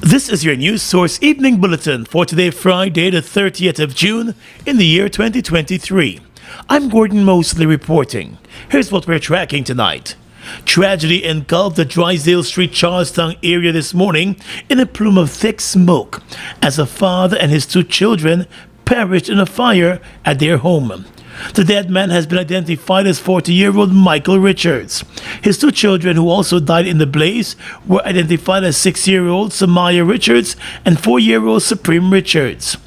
This is your news source evening bulletin for today, Friday, the 30th of June in the year 2023. I'm Gordon Mosley reporting. Here's what we're tracking tonight. Tragedy engulfed the Drysdale Street, Charlestown area this morning in a plume of thick smoke as a father and his two children perished in a fire at their home. The dead man has been identified as 40-year-old Michael Richards. His two children, who also died in the blaze, were identified as 6-year-old Samaya Richards and 4-year-old Supreme Richards.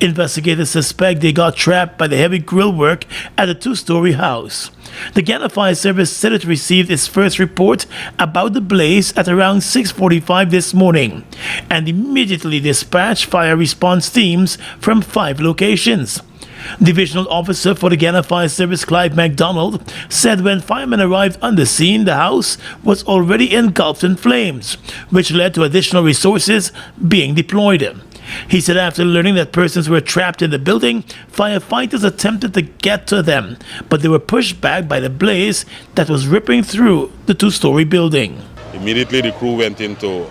Investigators suspect they got trapped by the heavy grill work at a 2-story house. The Guyana Fire Service said it received its first report about the blaze at around 6:45 this morning and immediately dispatched fire response teams from 5 locations. Divisional Officer for the Guyana Fire Service, Clive MacDonald, said when firemen arrived on the scene, the house was already engulfed in flames, which led to additional resources being deployed. He said after learning that persons were trapped in the building, firefighters attempted to get to them, but they were pushed back by the blaze that was ripping through the 2-story building. Immediately the crew went into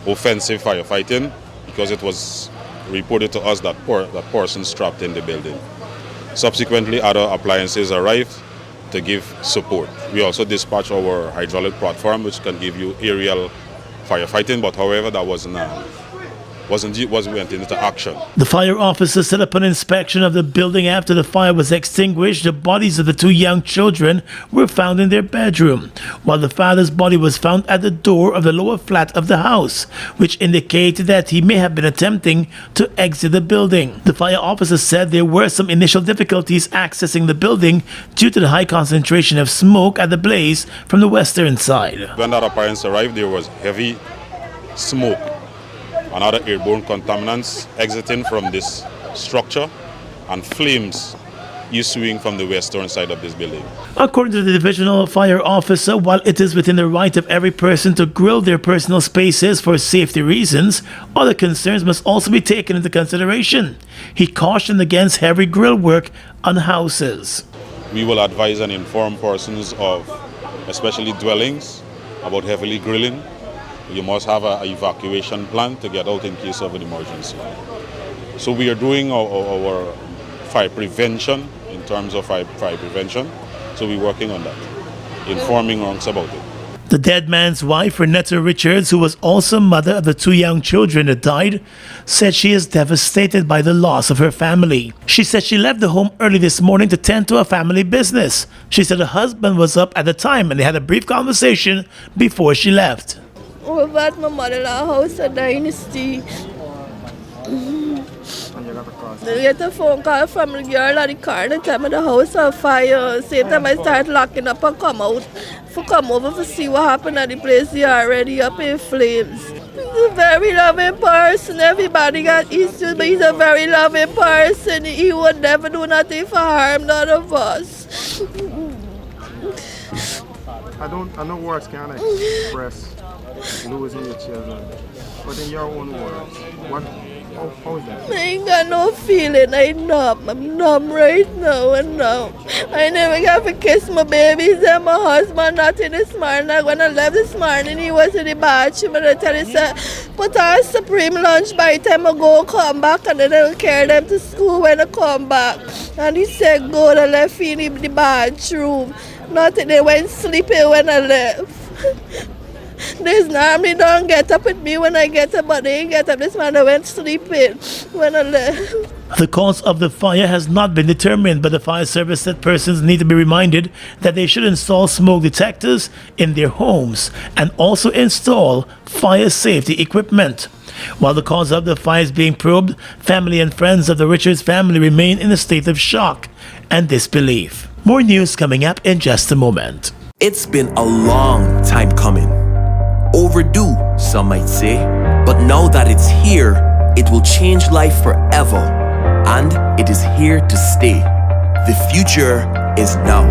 offensive firefighting because it was reported to us that persons trapped in the building. Subsequently, other appliances arrived to give support. We also dispatched our hydraulic platform, which can give you aerial firefighting, but however, that wasn't went into action. The fire officer set up an inspection of the building after the fire was extinguished. The bodies of the 2 young children were found in their bedroom, while the father's body was found at the door of the lower flat of the house, which indicated that he may have been attempting to exit the building. The fire officer said there were some initial difficulties accessing the building due to the high concentration of smoke at the blaze from the western side. When that appliance arrived, there was heavy smoke and other airborne contaminants exiting from this structure and flames issuing from the western side of this building. According to the divisional fire officer, while it is within the right of every person to grill their personal spaces for safety reasons, other concerns must also be taken into consideration. He cautioned against heavy grill work on houses. We will advise and inform persons of, especially dwellings, about heavily grilling. You must have an evacuation plan to get out in case of an emergency. So we are doing our fire prevention in terms of fire prevention. So we're working on that, informing wrongs about it. The dead man's wife, Renetta Richards, who was also mother of the 2 young children that died, said she is devastated by the loss of her family. She said she left the home early this morning to tend to a family business. She said her husband was up at the time and they had a brief conversation before she left. We've at my mother-in-law house at Dynasty. I get a phone call from the girl at the car that time the house on fire. Same time I start locking up and come out. For come over to see what happened at the place. They are already up in flames. He's a very loving person. Everybody got issues, but he's a very loving person. He would never do nothing for harm none of us. I know words can't express losing your children, but in your own words, how is that? I ain't got no feeling. I'm numb right now and now. I never got to kiss my babies and my husband, not in this morning. When I left this morning, he was in the bathroom and I tell him, put on Supreme lunch by the time I go come back and then I'll carry them to school when I come back. And he said, go and left in the bathroom. Nothing, they went sleeping when I left. This normally don't get up with me when I get up, but they didn't get up this morning. I went sleeping when I left. The cause of the fire has not been determined, but the fire service said persons need to be reminded that they should install smoke detectors in their homes and also install fire safety equipment. While the cause of the fire is being probed, family and friends of the Richards family remain in a state of shock and disbelief. More news coming up in just a moment. It's been a long time coming. Overdue, some might say, but now that it's here, it will change life forever, and it is here to stay. The future is now,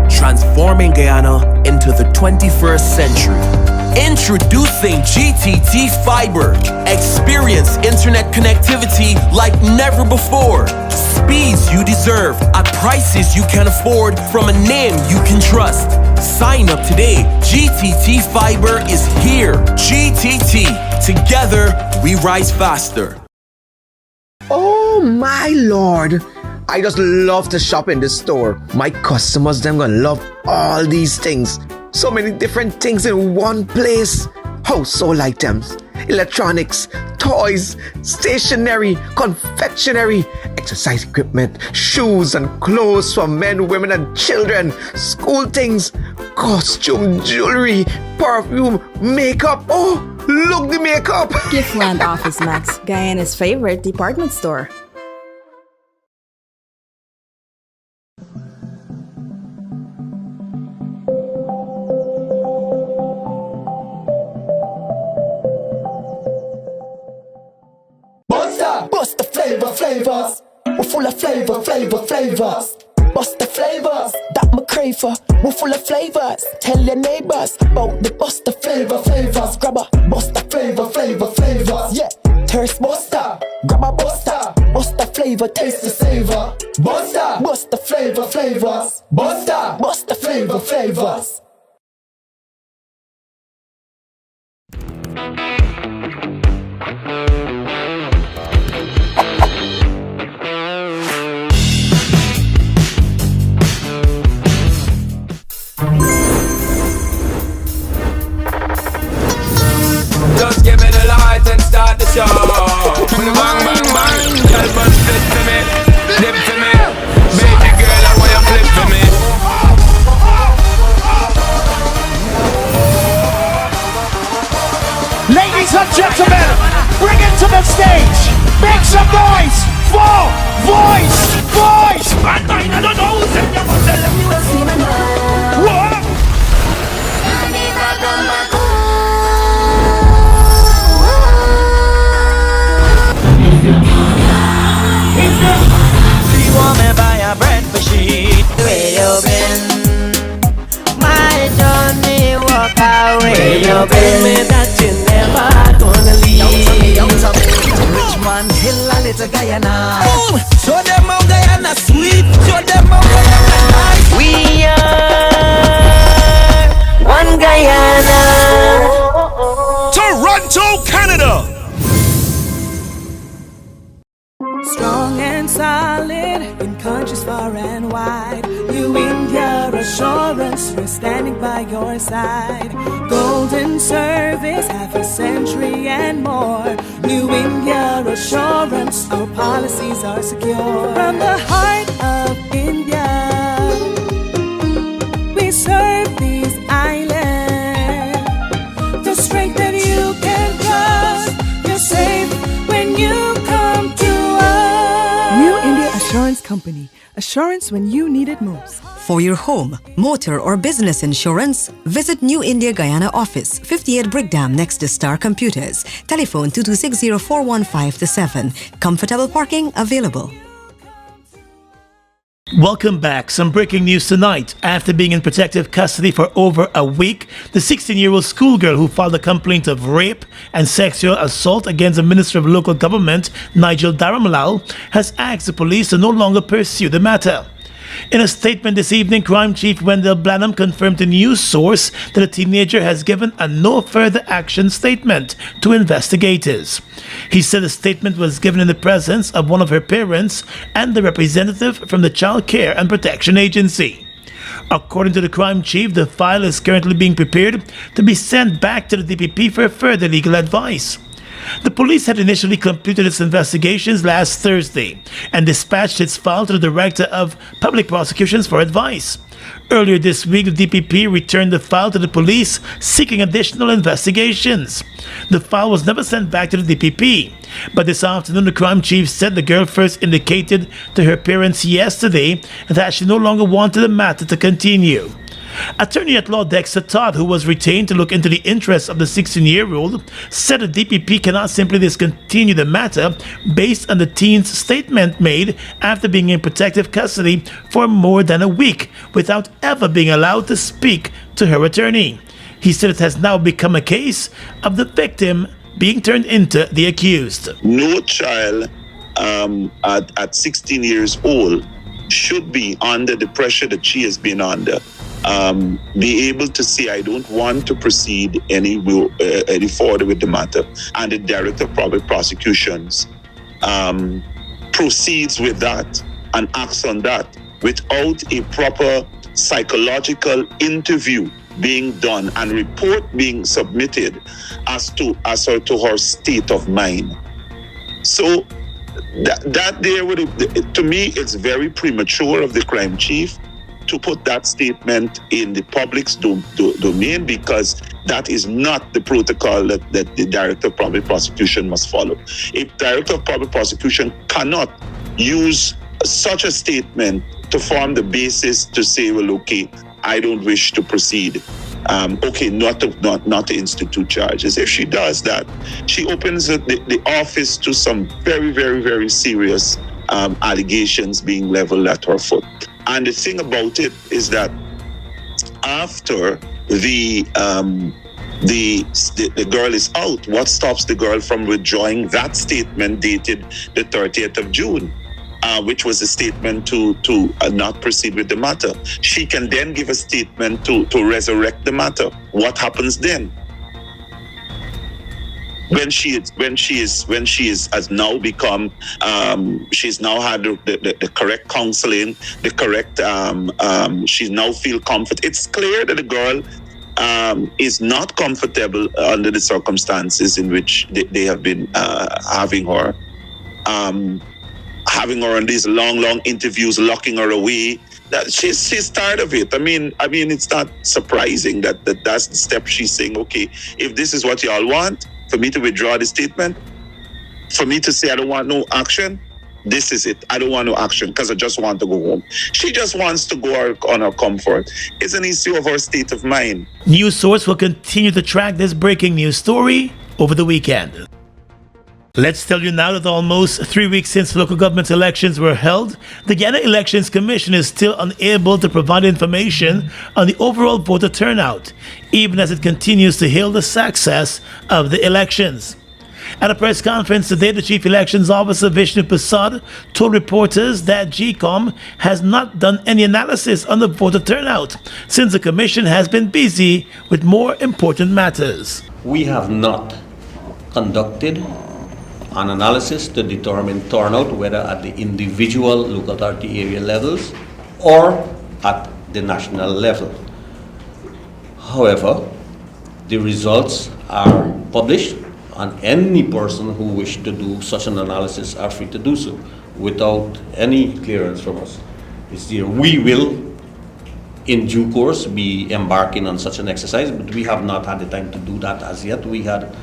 transforming Guyana into the 21st century. Introducing GTT Fiber. Experience internet connectivity like never before. Speeds you deserve at prices you can afford from a name you can trust. Sign up today. GTT Fiber is here. GTT, Together, we rise faster. Oh my lord! I just love to shop in this store. My customers, them gonna love all these things. So many different things in one place. Household items, electronics, toys, stationery, confectionery, exercise equipment, shoes and clothes for men, women and children, school things, costume, jewelry, perfume, makeup. Oh, look the makeup! Giftland Office Max, Guyana's favorite department store. Bust the flavors. We're full of flavors. Bust the flavors, that my crave for. We're full of flavors. Tell your neighbors about the bust the flavors. Grab a bust the flavors. Yeah, thirst buster. Grab a buster. Bust the flavor, taste the savor. Bust the flavors. Bust the flavors. Just give me the light and start the show. Bang, bang, bang. Girl, but flip to me, dip to me. Baby girl, I want you flip to me. Ladies and gentlemen, bring it to the stage. Make some noise for voice. And I don't know. What? She want me buy a breakfast sheet. The way you been, my Johnny walk away. You tell me that you never gonna leave. Richmond Hill, a little Guyana. Show them how Guyana sweet. Show them how Guyana nice. We are one Guyana. Toronto, Canada. Strong and solid in countries far and wide. New India Assurance, we're standing by your side. Golden service, half a century and more. New India Assurance, our policies are secure. From the heart of India, we serve these islands. The strength that you can trust, you're safe when you come to us. New India Assurance Company. Assurance when you need it most. For your home, motor or business insurance, visit New India Guyana office, 58 Brickdam next to Star Computers. Telephone 226-0415-7. Comfortable parking available. Welcome back. Some breaking news tonight. After being in protective custody for over a week, the 16-year-old schoolgirl who filed a complaint of rape and sexual assault against the Minister of Local Government, Nigel Daramalal, has asked the police to no longer pursue the matter. In a statement this evening, Crime Chief Wendell Blanham confirmed to news source that the teenager has given a no further action statement to investigators. He said the statement was given in the presence of one of her parents and the representative from the Child Care and Protection Agency. According to the crime chief, the file is currently being prepared to be sent back to the DPP for further legal advice. The police had initially completed its investigations last Thursday and dispatched its file to the Director of Public Prosecutions for advice. Earlier this week, the DPP returned the file to the police seeking additional investigations. The file was never sent back to the DPP, but this afternoon the crime chief said the girl first indicated to her parents yesterday that she no longer wanted the matter to continue. Attorney at law Dexter Todd, who was retained to look into the interests of the 16-year-old, said the DPP cannot simply discontinue the matter based on the teen's statement made after being in protective custody for more than a week without ever being allowed to speak to her attorney. He said it has now become a case of the victim being turned into the accused. No child at 16 years old should be under the pressure that she has been under. be able to say, I don't want to proceed any further with the matter, and the Director of Public Prosecutions proceeds with that and acts on that without a proper psychological interview being done and report being submitted as to her state of mind. So that there would, to me, it's very premature of the crime chief to put that statement in the public's domain, because that is not the protocol that the Director of Public Prosecution must follow. If Director of Public Prosecution cannot use such a statement to form the basis to say, well, okay, I don't wish to proceed, okay, not to institute charges. If she does that, she opens the office to some very, very, very serious allegations being leveled at her foot. And the thing about it is that after the girl is out, what stops the girl from withdrawing that statement dated the 30th of June? Which was a statement to not proceed with the matter. She can then give a statement to resurrect the matter. What happens then? When she has now become, she's now had the correct counseling, the correct, she now feel comfort. It's clear that the girl is not comfortable under the circumstances in which they have been having her on these long interviews, locking her away. That she's tired of it. I mean, it's not surprising that that's the step she's saying. Okay, if this is what y'all want, for me to withdraw the statement, for me to say I don't want no action, this is it. I don't want no action because I just want to go home. She just wants to go on her comfort. It's an issue of her state of mind. News Source will continue to track this breaking news story over the weekend. Let's tell you now that almost 3 weeks since local government elections were held, the Guyana Elections Commission is still unable to provide information on the overall voter turnout, even as it continues to hail the success of the elections. At a press conference today, the Chief Elections Officer Vishnu Prasad told reporters that GCOM has not done any analysis on the voter turnout since the Commission has been busy with more important matters. We have not conducted an analysis to determine turnout, whether at the individual local authority area levels or at the national level. However, the results are published, and any person who wishes to do such an analysis are free to do so without any clearance from us. We will, in due course, be embarking on such an exercise, but we have not had the time to do that as yet. We had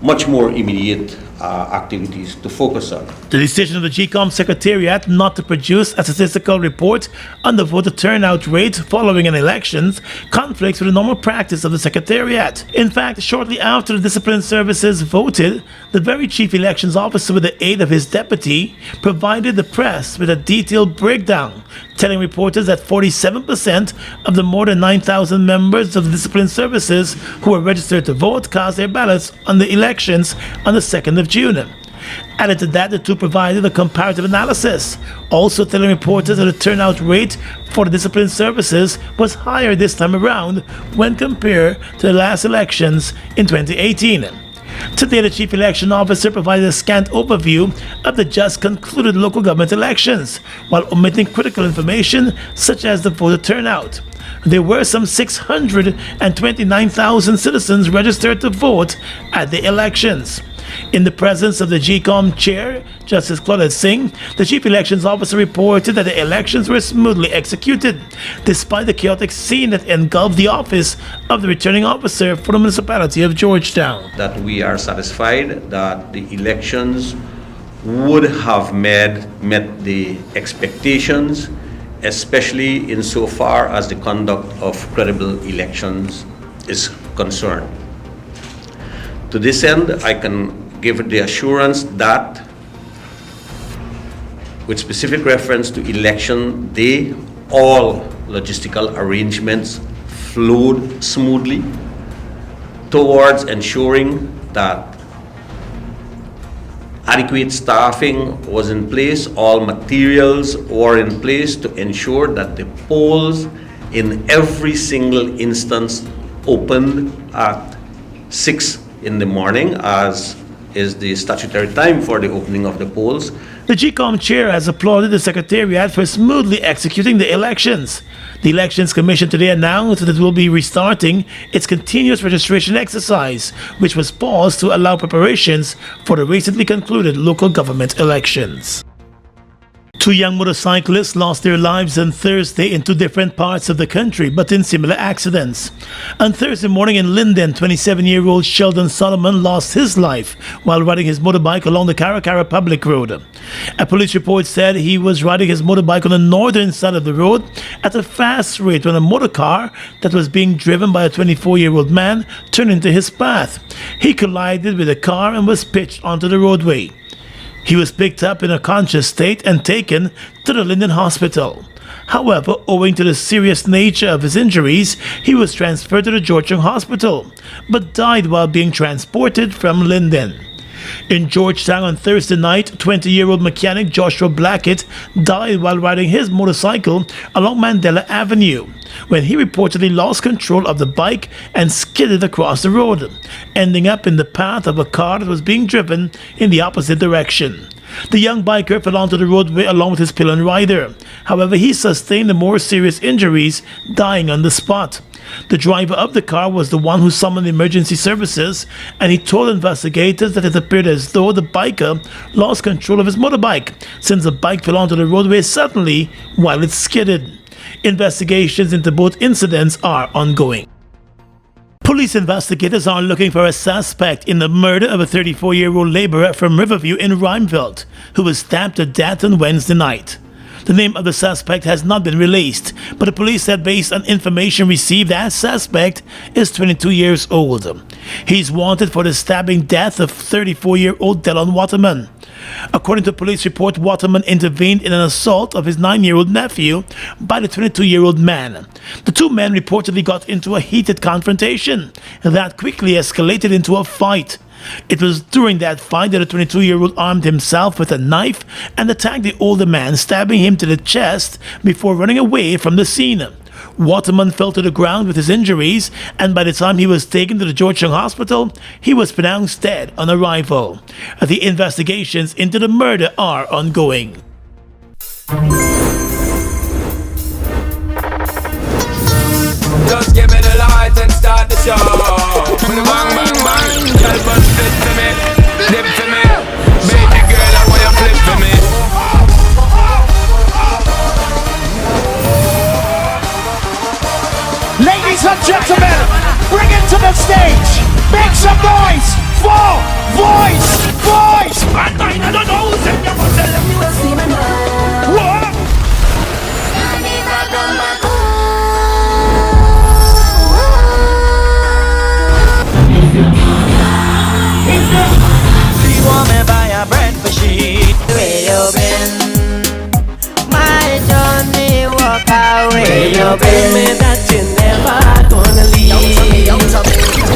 much more immediate activities to focus on. The decision of the GCOM Secretariat not to produce a statistical report on the voter turnout rate following an election conflicts with the normal practice of the Secretariat. In fact, shortly after the Discipline Services voted, the very Chief Elections Officer, with the aid of his deputy, provided the press with a detailed breakdown, telling reporters that 47% of the more than 9,000 members of the Discipline Services who were registered to vote cast their ballots on the elections on the 2nd of June. Added to that, the two provided a comparative analysis, also telling reporters that the turnout rate for the Discipline Services was higher this time around when compared to the last elections in 2018. Today, the Chief Election Officer provided a scant overview of the just concluded local government elections, while omitting critical information such as the voter turnout. There were some 629,000 citizens registered to vote at the elections. In the presence of the GCOM chair, Justice Claudette Singh, the Chief Elections Officer reported that the elections were smoothly executed, despite the chaotic scene that engulfed the office of the returning officer for the municipality of Georgetown. That we are satisfied that the elections would have met the expectations, especially insofar as the conduct of credible elections is concerned. To this end, I can give the assurance that, with specific reference to election day, all logistical arrangements flowed smoothly towards ensuring that adequate staffing was in place, all materials were in place to ensure that the polls in every single instance opened at 6 in the morning, as is the statutory time for the opening of the polls. The GCOM chair has applauded the Secretariat for smoothly executing the elections. The Elections Commission today announced that it will be restarting its continuous registration exercise, which was paused to allow preparations for the recently concluded local government elections. Two young motorcyclists lost their lives on Thursday in two different parts of the country, but in similar accidents. On Thursday morning in Linden, 27-year-old Sheldon Solomon lost his life while riding his motorbike along the Caracara Public Road. A police report said he was riding his motorbike on the northern side of the road at a fast rate when a motorcar that was being driven by a 24-year-old man turned into his path. He collided with a car and was pitched onto the roadway. He was picked up in a conscious state and taken to the Linden Hospital. However, owing to the serious nature of his injuries, he was transferred to the Georgetown Hospital, but died while being transported from Linden. In Georgetown on Thursday night, 20-year-old mechanic Joshua Blackett died while riding his motorcycle along Mandela Avenue when he reportedly lost control of the bike and skidded across the road, ending up in the path of a car that was being driven in the opposite direction. The young biker fell onto the roadway along with his pillion rider. However, he sustained the more serious injuries, dying on the spot. The driver of the car was the one who summoned emergency services, and he told investigators that it appeared as though the biker lost control of his motorbike, since the bike fell onto the roadway suddenly while it skidded. Investigations into both incidents are ongoing. Police investigators are looking for a suspect in the murder of a 34-year-old laborer from Riverview in Rhymeville, who was stabbed to death on Wednesday night. The name of the suspect has not been released, but the police said based on information received, that suspect is 22 years old. He's wanted for the stabbing death of 34-year-old Delon Waterman. According to a police report, Waterman intervened in an assault of his 9-year-old nephew by the 22-year-old man. The two men reportedly got into a heated confrontation that quickly escalated into a fight. It was during that fight that the 22-year-old armed himself with a knife and attacked the older man, stabbing him to the chest before running away from the scene. Waterman fell to the ground with his injuries, and by the time he was taken to the Georgetown Hospital, he was pronounced dead on arrival. The investigations into the murder are ongoing. Just give me the light and start the show. Bang, bang, bang. Girl, but fit to me, dip to me. Baby girl, I want you flip to me. Ladies and gentlemen, bring it to the stage. Make some noise for Voice. Voice. I don't know who's in your what? She want me buy a breakfast sheet. Where you been? My Johnny walk away. Where you been? Me that you never gonna leave.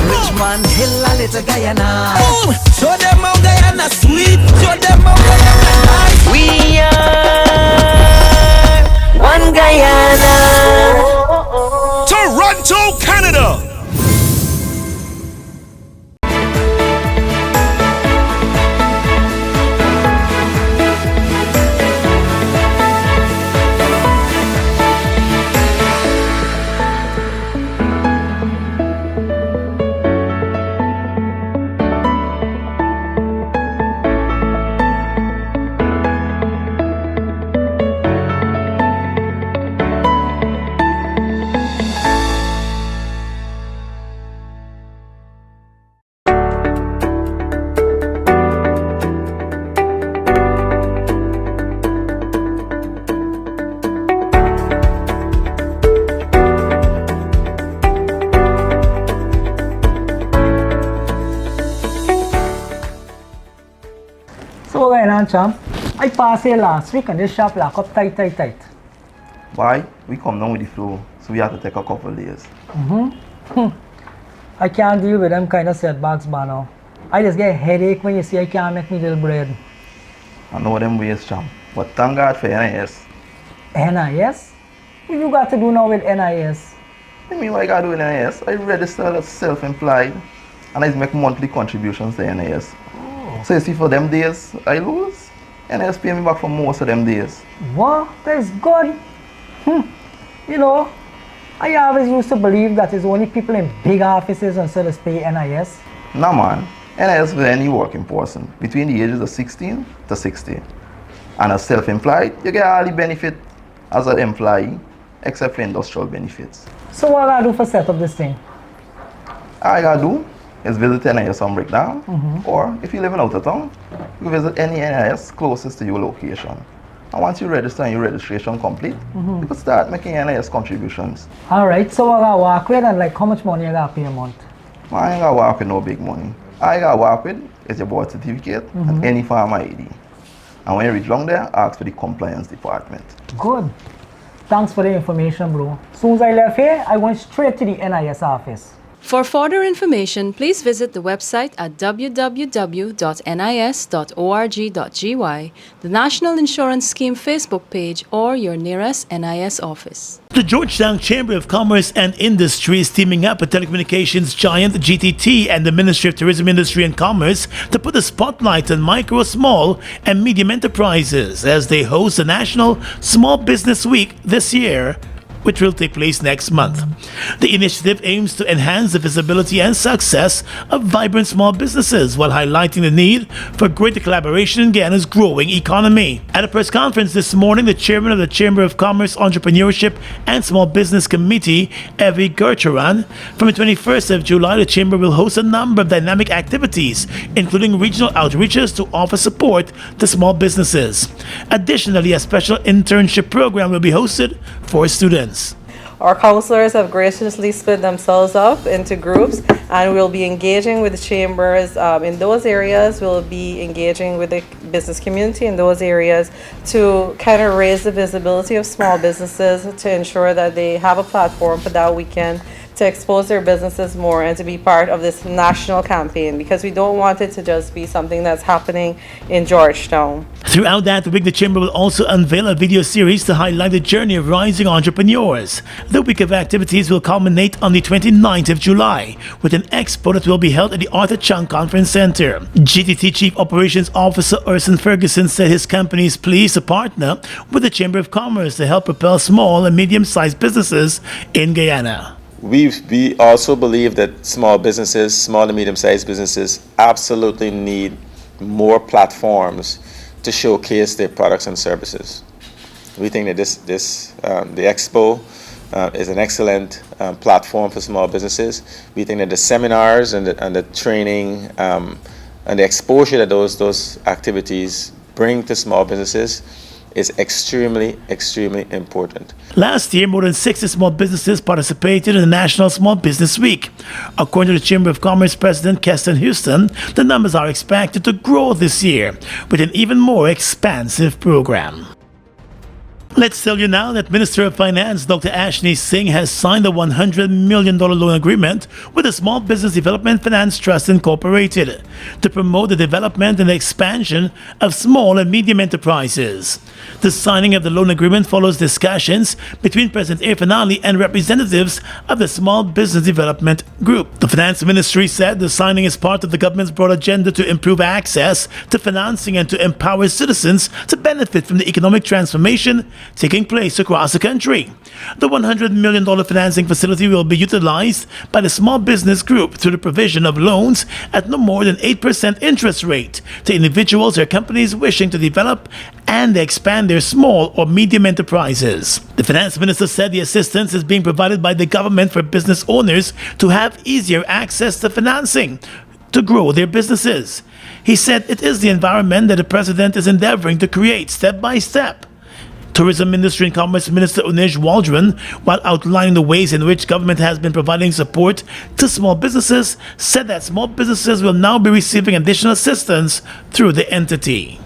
Richmond Hill, a little Guyana. Boom! Show them how Guyana sweet. Show them how Guyana nice. We are one Guyana. Toronto, Canada. So okay na, champ. I passed here last week and this shop lock up tight. Why? We come down with the flow, so we have to take a couple of days. I can't deal with them kind of setbacks, man. I just get a headache when you see I can't make me little bread. I know them ways, champ. But thank God for NIS. NIS? What you got to do now with NIS? I mean, what I gotta do with NIS? I register as self-employed and I make monthly contributions to NIS. So you see, for them days I lose, NIS pay me back for most of them days. What? That's good. You know, I always used to believe that it's only people in big offices and so they pay NIS. Nah man, NIS for any working person between the ages of 16 to 60. And as self-employed, you get all the benefit as an employee except for industrial benefits. So what I gotta do for set up this thing? All I gotta do is visit NIS on Breakdown, or if you're living out of town, you visit any NIS closest to your location. And once you register and your registration complete, you can start making NIS contributions. Alright, so what I gotta walk with and like how much money I gotta pay a month? I ain't gotta walk with no big money. All I gotta walk with is your birth certificate and any farm ID. And when you reach down there, ask for the compliance department. Good. Thanks for the information, bro. As soon as I left here, I went straight to the NIS office. For further information, please visit the website at www.nis.org.gy, the National Insurance Scheme Facebook page, or your nearest NIS office. The Georgetown Chamber of Commerce and Industry is teaming up with telecommunications giant GTT and the Ministry of Tourism Industry and Commerce to put a spotlight on micro, small, and medium enterprises as they host the National Small Business Week this year, which will take place next month. The initiative aims to enhance the visibility and success of vibrant small businesses while highlighting the need for greater collaboration in Guyana's growing economy. At a press conference this morning, the chairman of the Chamber of Commerce, Entrepreneurship and Small Business Committee, Evie Gertruran, from the 21st of July, the Chamber will host a number of dynamic activities, including regional outreaches to offer support to small businesses. Additionally, a special internship program will be hosted for students. Our counselors have graciously split themselves up into groups, and we'll be engaging with the chambers in those areas. We'll be engaging with the business community in those areas to kind of raise the visibility of small businesses, to ensure that they have a platform for that weekend to expose their businesses more and to be part of this national campaign, because we don't want it to just be something that's happening in Georgetown. Throughout that week, the Chamber will also unveil a video series to highlight the journey of rising entrepreneurs. The week of activities will culminate on the 29th of July with an expo that will be held at the Arthur Chung Conference Center. GTT Chief Operations Officer Urson Ferguson said his company is pleased to partner with the Chamber of Commerce to help propel small and medium-sized businesses in Guyana. We also believe that small businesses, small and medium-sized businesses, absolutely need more platforms to showcase their products and services. We think that the expo is an excellent platform for small businesses. We think that the seminars and the training and the exposure that those activities bring to small businesses is extremely, extremely important. Last year, more than 60 small businesses participated in the National Small Business Week. According to the Chamber of Commerce President Keston Houston, the numbers are expected to grow this year with an even more expansive program. Let's tell you now that Minister of Finance Dr. Ashni Singh has signed a $100 million loan agreement with the Small Business Development Finance Trust Incorporated to promote the development and expansion of small and medium enterprises. The signing of the loan agreement follows discussions between President Irfan Ali and representatives of the Small Business Development Group. The Finance Ministry said the signing is part of the government's broad agenda to improve access to financing and to empower citizens to benefit from the economic transformation taking place across the country. The $100 million financing facility will be utilized by the Small Business Group through the provision of loans at no more than 8% interest rate to individuals or companies wishing to develop and expand their small or medium enterprises. The Finance Minister said the assistance is being provided by the government for business owners to have easier access to financing to grow their businesses. He said it is the environment that the President is endeavoring to create step by step. Tourism Industry and Commerce Minister Unej Waldron, while outlining the ways in which government has been providing support to small businesses, said that small businesses will now be receiving additional assistance through the entity.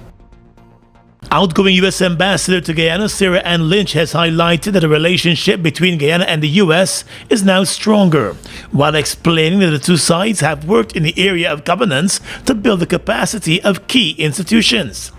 Outgoing U.S. Ambassador to Guyana, Sarah Ann Lynch, has highlighted that the relationship between Guyana and the U.S. is now stronger, while explaining that the two sides have worked in the area of governance to build the capacity of key institutions.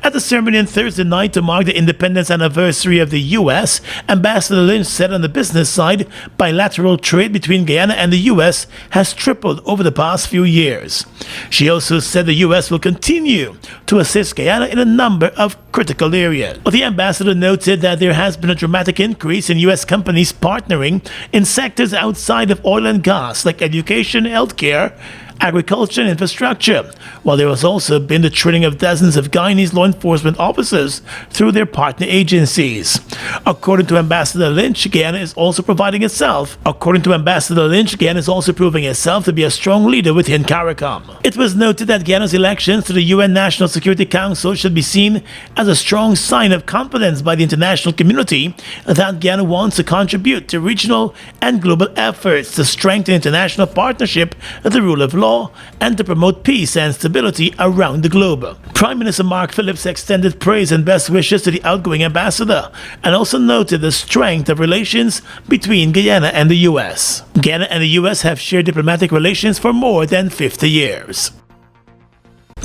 At the ceremony on Thursday night to mark the independence anniversary of the U.S., Ambassador Lynch said on the business side, bilateral trade between Guyana and the U.S. has tripled over the past few years. She also said the U.S. will continue to assist Guyana in a number of critical areas. But the ambassador noted that there has been a dramatic increase in U.S. companies partnering in sectors outside of oil and gas like education, healthcare, agriculture and infrastructure, while there has also been the training of dozens of Guyanese law enforcement officers through their partner agencies. According to Ambassador Lynch, Guyana is also proving itself to be a strong leader within CARICOM. It was noted that Guyana's elections to the UN National Security Council should be seen as a strong sign of confidence by the international community that Guyana wants to contribute to regional and global efforts to strengthen international partnership, the rule of law, and to promote peace and stability around the globe. Prime Minister Mark Phillips extended praise and best wishes to the outgoing ambassador and also noted the strength of relations between Guyana and the U.S. Guyana and the U.S. have shared diplomatic relations for more than 50 years.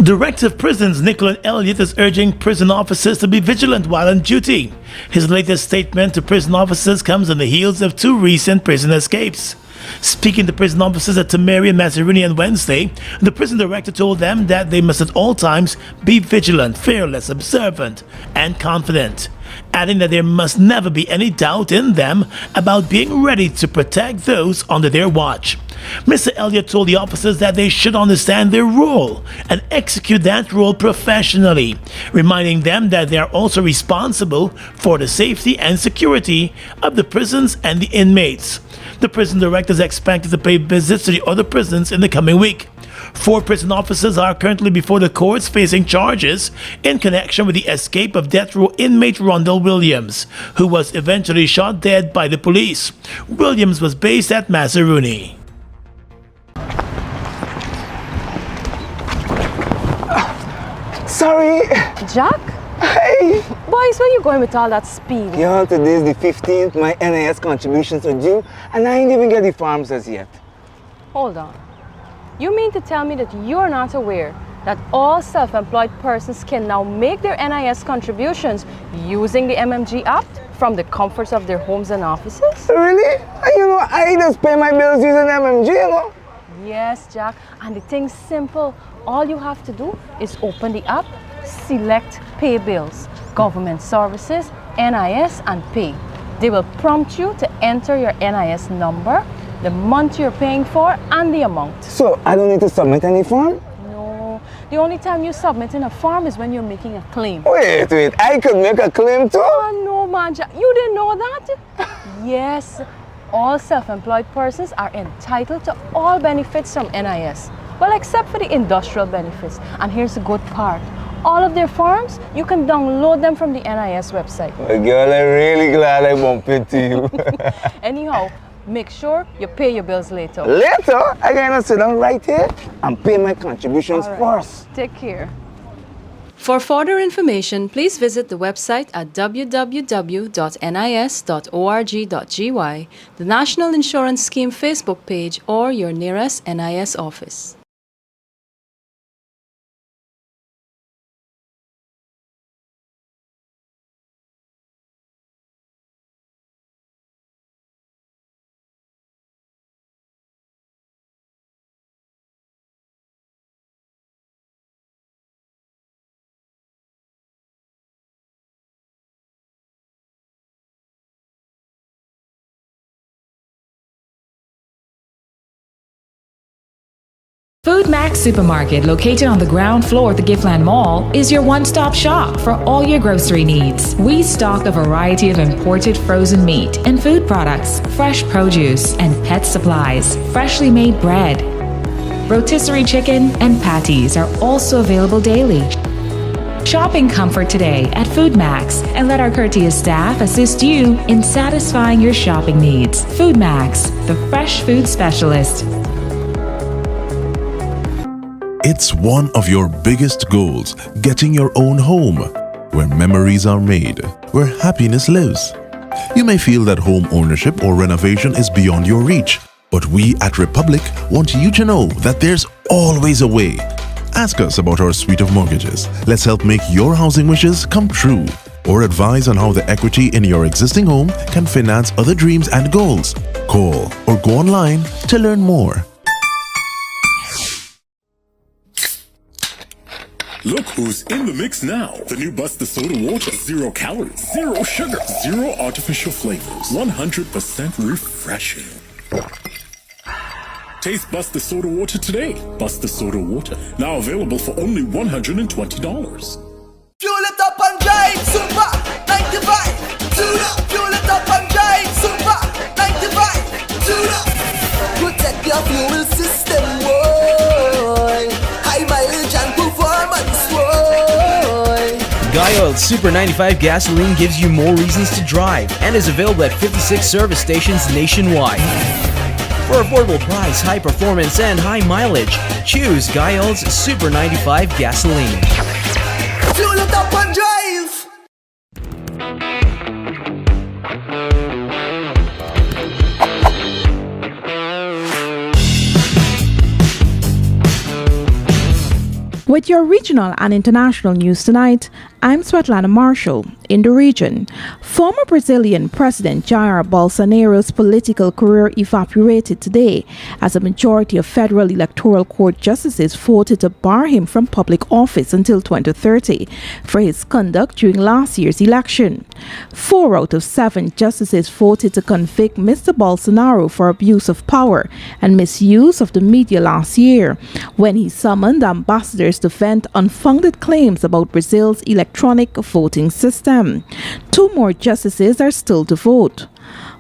Director of Prisons Nicholas Elliott is urging prison officers to be vigilant while on duty. His latest statement to prison officers comes on the heels of 2 recent prison escapes. Speaking to prison officers at Tamari and Mazaruni on Wednesday, the prison director told them that they must at all times be vigilant, fearless, observant, and confident, adding that there must never be any doubt in them about being ready to protect those under their watch. Mr. Elliott told the officers that they should understand their role and execute that role professionally, reminding them that they are also responsible for the safety and security of the prisons and the inmates. The prison director is expected to pay visits to the other prisons in the coming week. 4 prison officers are currently before the courts facing charges in connection with the escape of death row inmate Rondell Williams, who was eventually shot dead by the police. Williams was based at Mazaruni. Sorry. Jack? Hey. Boys, where you going with all that speed? Yo, today's the 15th. My NIS contributions are due, and I ain't even get the forms as yet. Hold on. You mean to tell me that you're not aware that all self-employed persons can now make their NIS contributions using the MMG app from the comforts of their homes and offices? Really? You know, I just pay my bills using MMG, you know? Yes, Jack. And the thing's simple. All you have to do is open the app, select Pay Bills, Government Services, NIS, and Pay. They will prompt you to enter your NIS number, the month you're paying for, and the amount. So, I don't need to submit any form? No. The only time you submit in a form is when you're making a claim. Wait. I could make a claim too? Oh, no, man. You didn't know that? Yes. All self-employed persons are entitled to all benefits from NIS. Well, except for the industrial benefits. And here's the good part. All of their forms, you can download them from the NIS website. Well, girl, I'm really glad I bumped into you. Anyhow, make sure you pay your bills later. Later? I gotta sit down right here and pay my contributions first. Take care. For further information, please visit the website at www.nis.org.gy, the National Insurance Scheme Facebook page, or your nearest NIS office. Food Max Supermarket, located on the ground floor at the Giftland Mall, is your one-stop shop for all your grocery needs. We stock a variety of imported frozen meat and food products, fresh produce, and pet supplies, freshly made bread. Rotisserie chicken and patties are also available daily. Shop in comfort today at Food Max and let our courteous staff assist you in satisfying your shopping needs. Food Max, the fresh food specialist. It's one of your biggest goals, getting your own home, where memories are made, where happiness lives. You may feel that home ownership or renovation is beyond your reach, but we at Republic want you to know that there's always a way. Ask us about our suite of mortgages. Let's help make your housing wishes come true. Or advise on how the equity in your existing home can finance other dreams and goals. Call or go online to learn more. Look who's in the mix now. The new Buster Soda Water. 0 calories, 0 sugar, 0 artificial flavors. 100% refreshing. Taste Buster Soda Water today. Buster Soda Water. Now available for only $120. Fuel it up and drive, super 95. Tune up. Fuel it up and drive, super 95. Tune up. Protect your fuel system, boy. High mileage and performance, boy. Guy Oil Super 95 gasoline gives you more reasons to drive and is available at 56 service stations nationwide. For affordable price, high performance, and high mileage, choose Guy Oil's Super 95 gasoline. Fuel it up and drive. With your regional and international news tonight, I'm Svetlana Marshall. In the region, former Brazilian President Jair Bolsonaro's political career evaporated today as a majority of federal electoral court justices voted to bar him from public office until 2030 for his conduct during last year's election. 4 out of 7 justices voted to convict Mr. Bolsonaro for abuse of power and misuse of the media last year, when he summoned ambassadors to vent unfounded claims about Brazil's electronic voting system. 2 more justices are still to vote.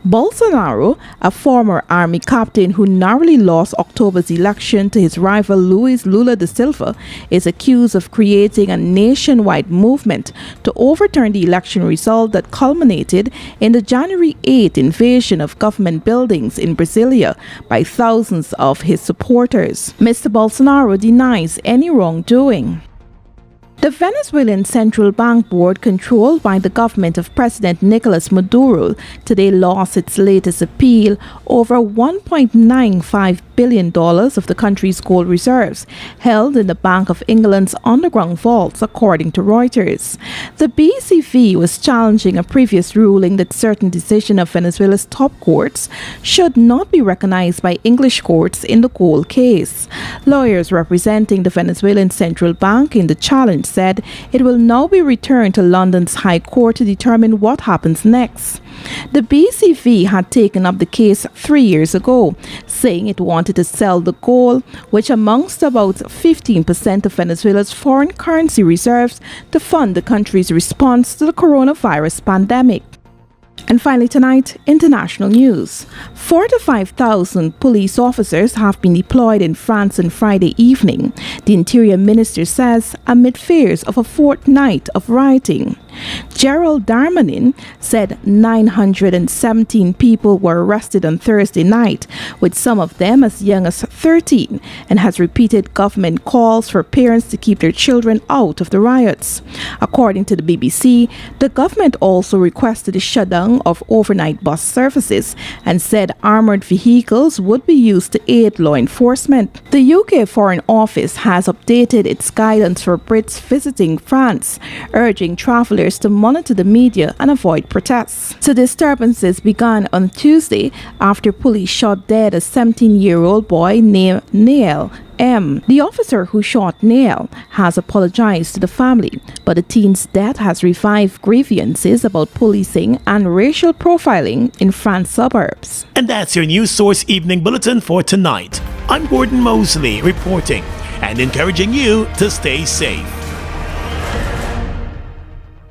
Bolsonaro, a former army captain who narrowly lost October's election to his rival Luiz Lula da Silva, is accused of creating a nationwide movement to overturn the election result that culminated in the January 8 invasion of government buildings in Brasilia by thousands of his supporters. Mr. Bolsonaro denies any wrongdoing. The Venezuelan Central Bank Board, controlled by the government of President Nicolas Maduro, today lost its latest appeal over $1.95 billion of the country's gold reserves, held in the Bank of England's underground vaults, according to Reuters. The BCV was challenging a previous ruling that certain decisions of Venezuela's top courts should not be recognized by English courts in the gold case. Lawyers representing the Venezuelan Central Bank in the challenge said it will now be returned to London's High Court to determine what happens next. The BCV had taken up the case 3 years ago, saying it wanted to sell the gold, which amounts to about 15% of Venezuela's foreign currency reserves, to fund the country's response to the coronavirus pandemic. And finally tonight, international news. 4,000 to 5,000 police officers have been deployed in France on Friday evening, the Interior Minister says, amid fears of a fortnight of rioting. Gerald Darmanin said 917 people were arrested on Thursday night, with some of them as young as 13, and has repeated government calls for parents to keep their children out of the riots. According to the BBC, the government also requested the shutdown of overnight bus services and said armoured vehicles would be used to aid law enforcement. The UK Foreign Office has updated its guidance for Brits visiting France, urging travellers to monitor the media and avoid protests. So disturbances began on Tuesday after police shot dead a 17-year-old boy named Neil M. The officer who shot Neil has apologized to the family, but the teen's death has revived grievances about policing and racial profiling in France suburbs. And that's your News Source Evening Bulletin for tonight. I'm Gordon Mosley reporting and encouraging you to stay safe.